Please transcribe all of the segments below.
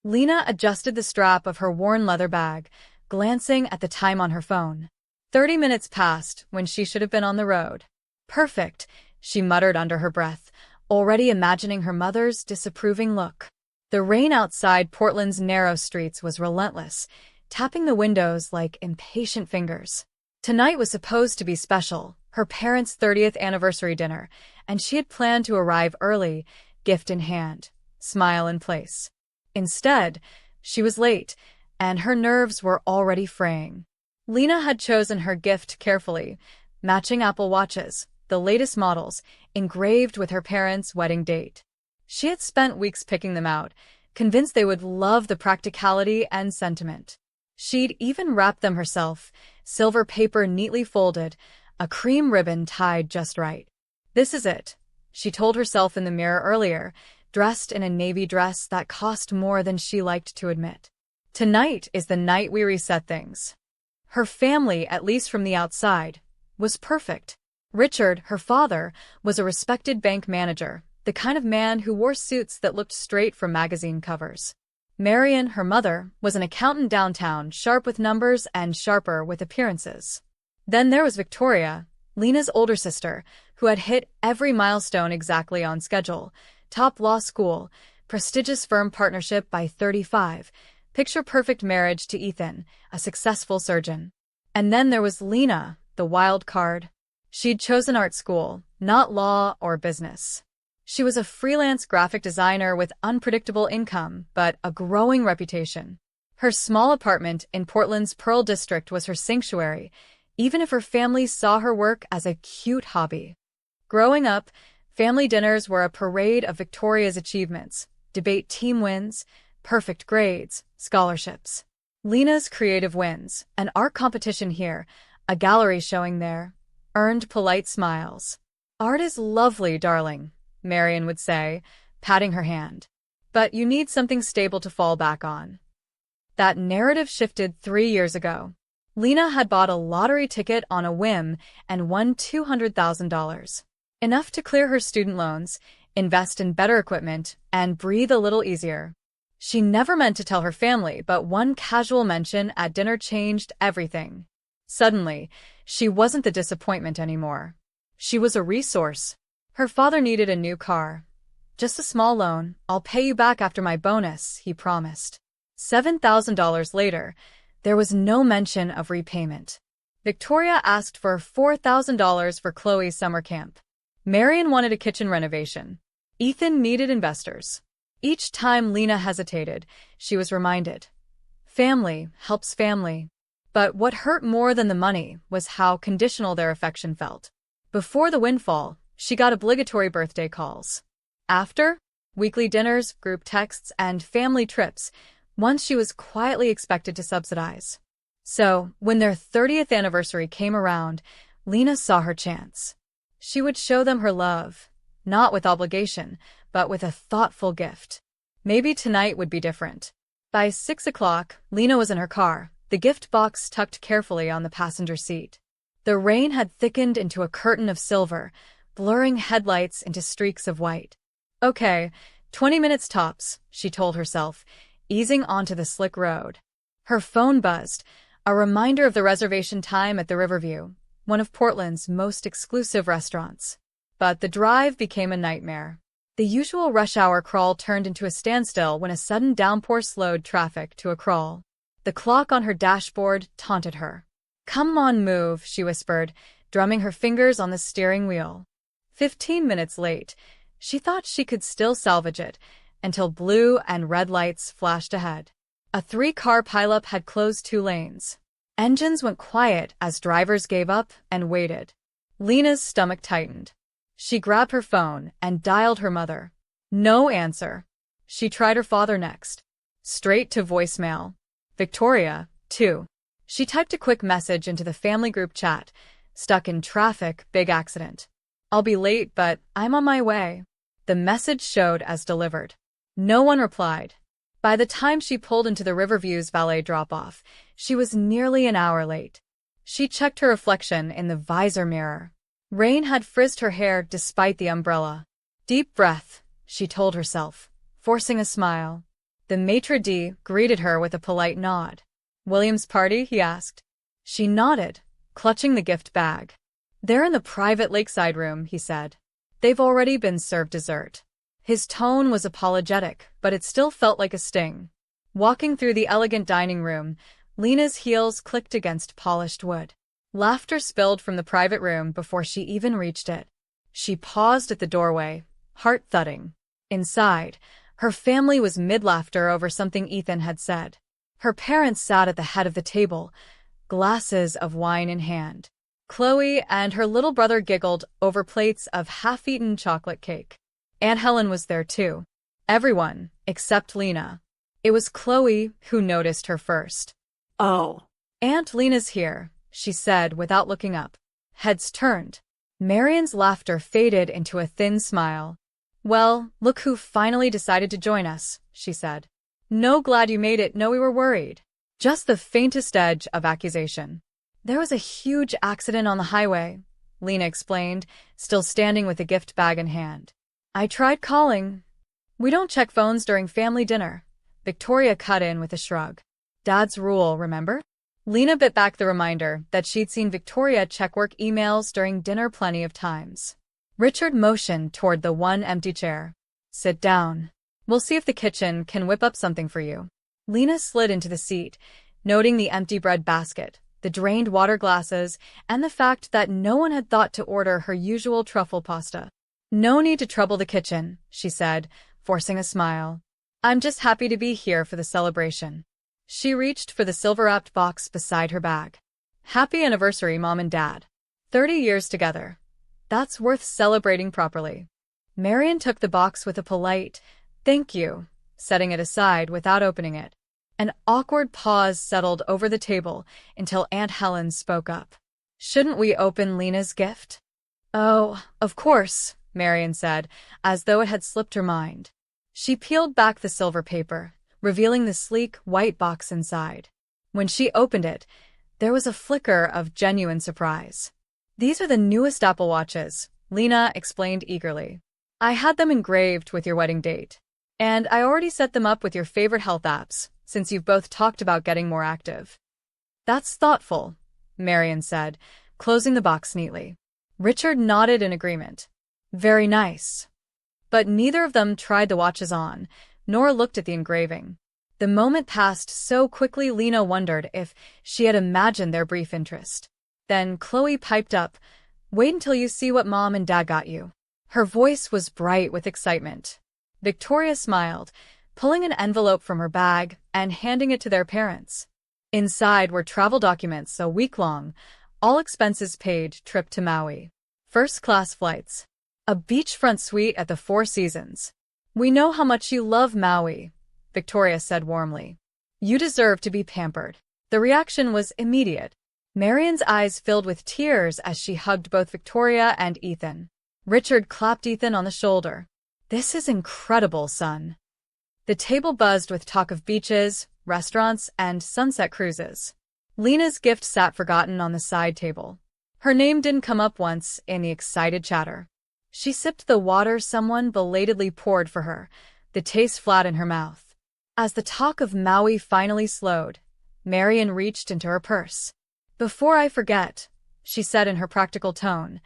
Lena adjusted the strap of her worn leather bag, glancing at the time on her phone. 30 minutes passed when she should have been on the road. Perfect, she muttered under her breath, already imagining her mother's disapproving look. The rain outside Portland's narrow streets was relentless, tapping the windows like impatient fingers. Tonight was supposed to be special, her parents' 30th anniversary dinner, and she had planned to arrive early, gift in hand, smile in place. Instead, she was late, and her nerves were already fraying. Lena had chosen her gift carefully, matching Apple Watches, the latest models, engraved with her parents' wedding date. She had spent weeks picking them out, convinced they would love the practicality and sentiment. She'd even wrapped them herself, silver paper neatly folded, a cream ribbon tied just right. This is it, she told herself in the mirror earlier, dressed in a navy dress that cost more than she liked to admit. Tonight is the night we reset things. Her family, at least from the outside, was perfect. Richard, her father, was a respected bank manager, the kind of man who wore suits that looked straight from magazine covers. Marion, her mother, was an accountant downtown, sharp with numbers and sharper with appearances. Then there was Victoria, Lena's older sister, who had hit every milestone exactly on schedule. Top law school, prestigious firm partnership by 35, picture-perfect marriage to Ethan, a successful surgeon. And then there was Lena, the wild card. She'd chosen art school, not law or business. She was a freelance graphic designer with unpredictable income, but a growing reputation. Her small apartment in Portland's Pearl District was her sanctuary, even if her family saw her work as a cute hobby. Growing up, family dinners were a parade of Victoria's achievements, debate team wins, perfect grades, scholarships. Lena's creative wins, an art competition here, a gallery showing there, earned polite smiles. "Art is lovely, darling," Marion would say, patting her hand. "But you need something stable to fall back on." That narrative shifted 3 years ago. Lena had bought a lottery ticket on a whim and won $200,000. Enough to clear her student loans, invest in better equipment, and breathe a little easier. She never meant to tell her family, but one casual mention at dinner changed everything. Suddenly, she wasn't the disappointment anymore. She was a resource. Her father needed a new car. "Just a small loan. I'll pay you back after my bonus," he promised. $7,000 later, there was no mention of repayment. Victoria asked for $4,000 for Chloe's summer camp. Marion wanted a kitchen renovation. Ethan needed investors. Each time Lena hesitated, she was reminded. Family helps family. But what hurt more than the money was how conditional their affection felt. Before the windfall, she got obligatory birthday calls. After, weekly dinners, group texts, and family trips, ones she was quietly expected to subsidize. So, when their 30th anniversary came around, Lena saw her chance. She would show them her love, not with obligation, but with a thoughtful gift. Maybe tonight would be different. By 6 o'clock, Lena was in her car, the gift box tucked carefully on the passenger seat. The rain had thickened into a curtain of silver, blurring headlights into streaks of white. "Okay, 20 minutes tops," she told herself, easing onto the slick road. Her phone buzzed, a reminder of the reservation time at the Riverview, one of Portland's most exclusive restaurants. But the drive became a nightmare. The usual rush hour crawl turned into a standstill when a sudden downpour slowed traffic to a crawl. The clock on her dashboard taunted her. "Come on, move," she whispered, drumming her fingers on the steering wheel. 15 minutes late, she thought she could still salvage it, until blue and red lights flashed ahead. A 3-car pileup had closed 2 lanes. Engines went quiet as drivers gave up and waited. Lena's stomach tightened. She grabbed her phone and dialed her mother. No answer. She tried her father next. Straight to voicemail. Victoria, too. She typed a quick message into the family group chat. "Stuck in traffic, big accident. I'll be late, but I'm on my way." The message showed as delivered. No one replied. By the time she pulled into the Riverview's valet drop-off, she was nearly an hour late. She checked her reflection in the visor mirror. Rain had frizzed her hair despite the umbrella. "Deep breath," she told herself, forcing a smile. The maitre d' greeted her with a polite nod. "William's party?" he asked. She nodded, clutching the gift bag. "They're in the private lakeside room," he said. "They've already been served dessert." His tone was apologetic, but it still felt like a sting. Walking through the elegant dining room, Lena's heels clicked against polished wood. Laughter spilled from the private room before she even reached it. She paused at the doorway, heart thudding. Inside, her family was mid-laughter over something Ethan had said. Her parents sat at the head of the table, glasses of wine in hand. Chloe and her little brother giggled over plates of half-eaten chocolate cake. Aunt Helen was there too. Everyone, except Lena. It was Chloe who noticed her first. "Oh, "Aunt Lena's here," she said without looking up. Heads turned. Marion's laughter faded into a thin smile. "Well, look who finally decided to join us," she said. "No, glad you made it. No, we were worried." Just the faintest edge of accusation. "There was a huge accident on the highway," Lena explained, still standing with the gift bag in hand. "I tried calling." "We don't check phones during family dinner," Victoria cut in with a shrug. "Dad's rule, remember?" Lena bit back the reminder that she'd seen Victoria check work emails during dinner plenty of times. Richard motioned toward the one empty chair. "Sit down. We'll see if the kitchen can whip up something for you." Lena slid into the seat, noting the empty bread basket, the drained water glasses, and the fact that no one had thought to order her usual truffle pasta. "No need to trouble the kitchen," she said, forcing a smile. "I'm just happy to be here for the celebration." She reached for the silver-wrapped box beside her bag. "Happy anniversary, Mom and Dad. 30 years together. That's worth celebrating properly." Marion took the box with a polite, "Thank you," setting it aside without opening it. An awkward pause settled over the table until Aunt Helen spoke up. "Shouldn't we open Lena's gift?" "Oh, of course," Marion said, as though it had slipped her mind. She peeled back the silver paper, revealing the sleek, white box inside. When she opened it, there was a flicker of genuine surprise. "These are the newest Apple Watches," Lena explained eagerly. "I had them engraved with your wedding date. And I already set them up with your favorite health apps, since you've both talked about getting more active." "That's thoughtful," Marion said, closing the box neatly. Richard nodded in agreement. "Very nice." But neither of them tried the watches on, nor looked at the engraving. The moment passed so quickly Lena wondered if she had imagined their brief interest. Then Chloe piped up, "Wait until you see what Mom and Dad got you." Her voice was bright with excitement. Victoria smiled, pulling an envelope from her bag and handing it to their parents. Inside were travel documents, a week-long, all expenses paid trip to Maui. First-class flights. A beachfront suite at the Four Seasons. "We know how much you love Maui," Victoria said warmly. "You deserve to be pampered." The reaction was immediate. Marion's eyes filled with tears as she hugged both Victoria and Ethan. Richard clapped Ethan on the shoulder. "This is incredible, son." The table buzzed with talk of beaches, restaurants, and sunset cruises. Lena's gift sat forgotten on the side table. Her name didn't come up once in the excited chatter. She sipped the water someone belatedly poured for her, the taste flat in her mouth. As the talk of Maui finally slowed, Marion reached into her purse. "Before I forget," she said in her practical tone,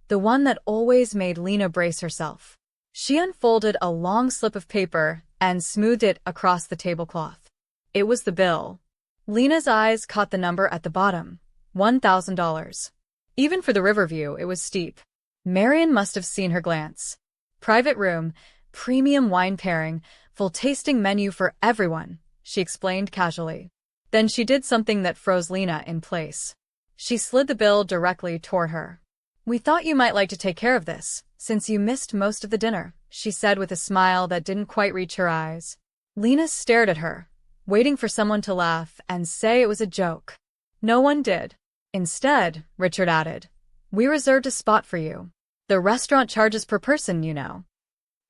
the one that always made Lena brace herself. She unfolded a long slip of paper and smoothed it across the tablecloth. It was the bill. Lena's eyes caught the number at the bottom, $1,000. Even for the Riverview, it was steep. Marion must have seen her glance. "Private room, premium wine pairing, full tasting menu for everyone," she explained casually. Then she did something that froze Lena in place. She slid the bill directly toward her. "We thought you might like to take care of this, since you missed most of the dinner," she said with a smile that didn't quite reach her eyes. Lena stared at her, waiting for someone to laugh and say it was a joke. No one did. Instead, Richard added, "We reserved a spot for you. The restaurant charges per person, you know."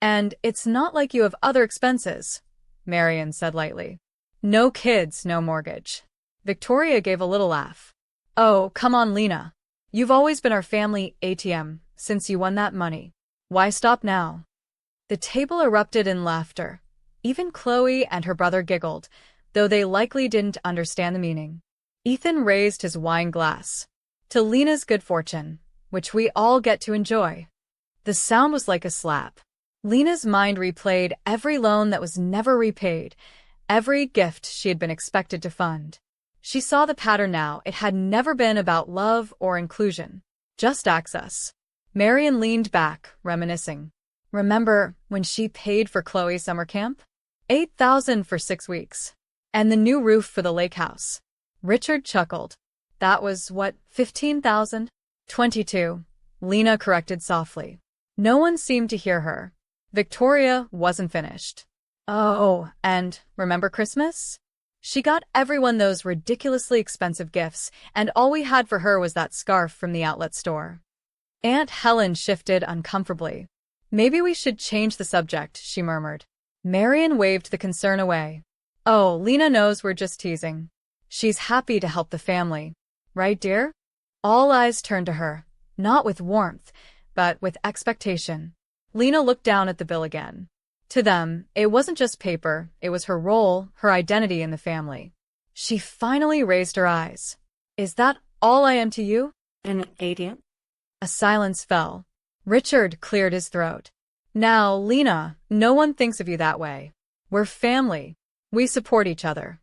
"And it's not like you have other expenses," Marion said lightly. "No kids, no mortgage." Victoria gave a little laugh. "Oh, come on, Lena. You've always been our family ATM since you won that money. Why stop now?" The table erupted in laughter. Even Chloe and her brother giggled, though they likely didn't understand the meaning. Ethan raised his wine glass. To Lena's good fortune, which we all get to enjoy. The sound was like a slap. Lena's mind replayed every loan that was never repaid, every gift she had been expected to fund. She saw the pattern now. It had never been about love or inclusion, just access. Marian leaned back, reminiscing. Remember when she paid for Chloe's summer camp? $8,000 for 6 weeks. And the new roof for the lake house. Richard chuckled. That was, what, 15,000? 22. Lena corrected softly. No one seemed to hear her. Victoria wasn't finished. Oh, and remember Christmas? She got everyone those ridiculously expensive gifts, and all we had for her was that scarf from the outlet store. Aunt Helen shifted uncomfortably. Maybe we should change the subject, she murmured. Marian waved the concern away. Oh, Lena knows we're just teasing. She's happy to help the family. Right, dear? All eyes turned to her, not with warmth, but with expectation. Lena looked down at the bill again. To them, it wasn't just paper, it was her role, her identity in the family. She finally raised her eyes. Is that all I am to you? An idiot? A silence fell. Richard cleared his throat. Now, Lena, no one thinks of you that way. We're family. We support each other.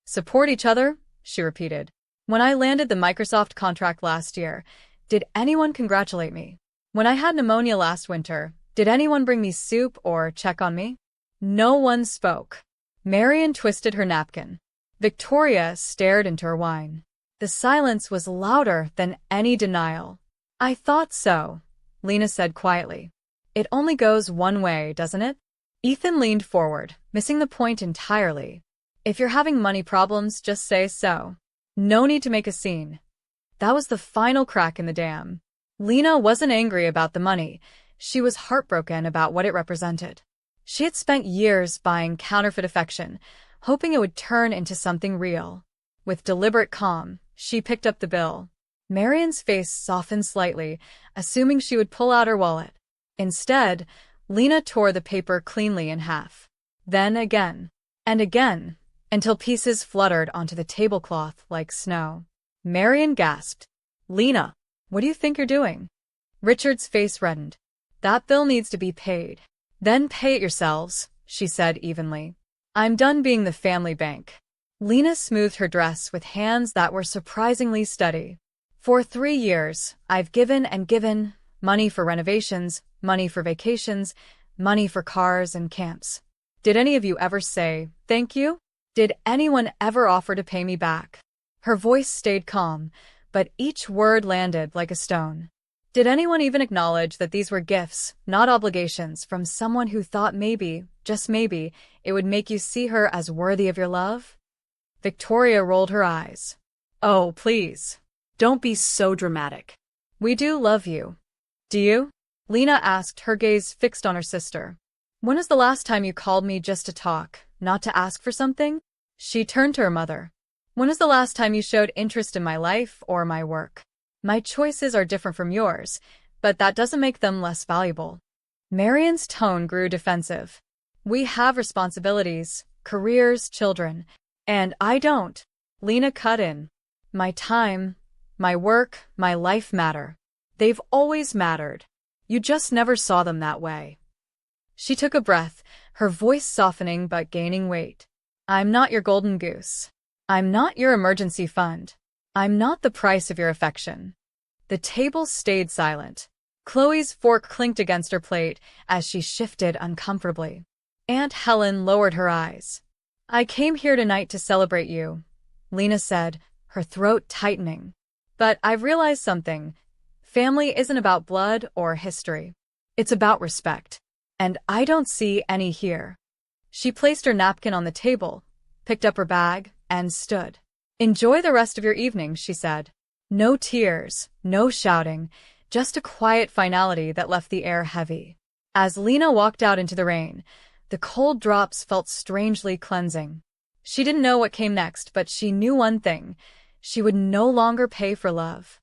Support each other? She repeated. When I landed the Microsoft contract last year, did anyone congratulate me? When I had pneumonia last winter, did anyone bring me soup or check on me? No one spoke. Marian twisted her napkin. Victoria stared into her wine. The silence was louder than any denial. I thought so, Lena said quietly. It only goes one way, doesn't it? Ethan leaned forward, missing the point entirely. If you're having money problems, just say so. No need to make a scene. That was the final crack in the dam. Lena wasn't angry about the money. She was heartbroken about what it represented. She had spent years buying counterfeit affection, hoping it would turn into something real. With deliberate calm, she picked up the bill. Marian's face softened slightly, assuming she would pull out her wallet. Instead, Lena tore the paper cleanly in half. Then again, and again, until pieces fluttered onto the tablecloth like snow. Marian gasped. Lena, what do you think you're doing? Richard's face reddened. That bill needs to be paid. Then pay it yourselves, she said evenly. I'm done being the family bank. Lena smoothed her dress with hands that were surprisingly steady. For 3 years, I've given and given, money for renovations, money for vacations, money for cars and camps. Did any of you ever say, thank you? Did anyone ever offer to pay me back? Her voice stayed calm, but each word landed like a stone. Did anyone even acknowledge that these were gifts, not obligations, from someone who thought maybe, just maybe, it would make you see her as worthy of your love? Victoria rolled her eyes. Oh, please. Don't be so dramatic. We do love you. Do you? Lena asked, her gaze fixed on her sister. When was the last time you called me just to talk, not to ask for something? She turned to her mother. When was the last time you showed interest in my life or my work? My choices are different from yours, but that doesn't make them less valuable. Marian's tone grew defensive. We have responsibilities, careers, children, and I don't. Lena cut in. My time, my work, my life matter. They've always mattered. You just never saw them that way. She took a breath, her voice softening but gaining weight. I'm not your golden goose. I'm not your emergency fund. I'm not the price of your affection. The table stayed silent. Chloe's fork clinked against her plate as she shifted uncomfortably. Aunt Helen lowered her eyes. I came here tonight to celebrate you, Lena said, her throat tightening. But I've realized something. Family isn't about blood or history. It's about respect. And I don't see any here. She placed her napkin on the table, picked up her bag, and stood. Enjoy the rest of your evening, she said. No tears, no shouting, just a quiet finality that left the air heavy. As Lena walked out into the rain, the cold drops felt strangely cleansing. She didn't know what came next, but she knew one thing. She would no longer pay for love.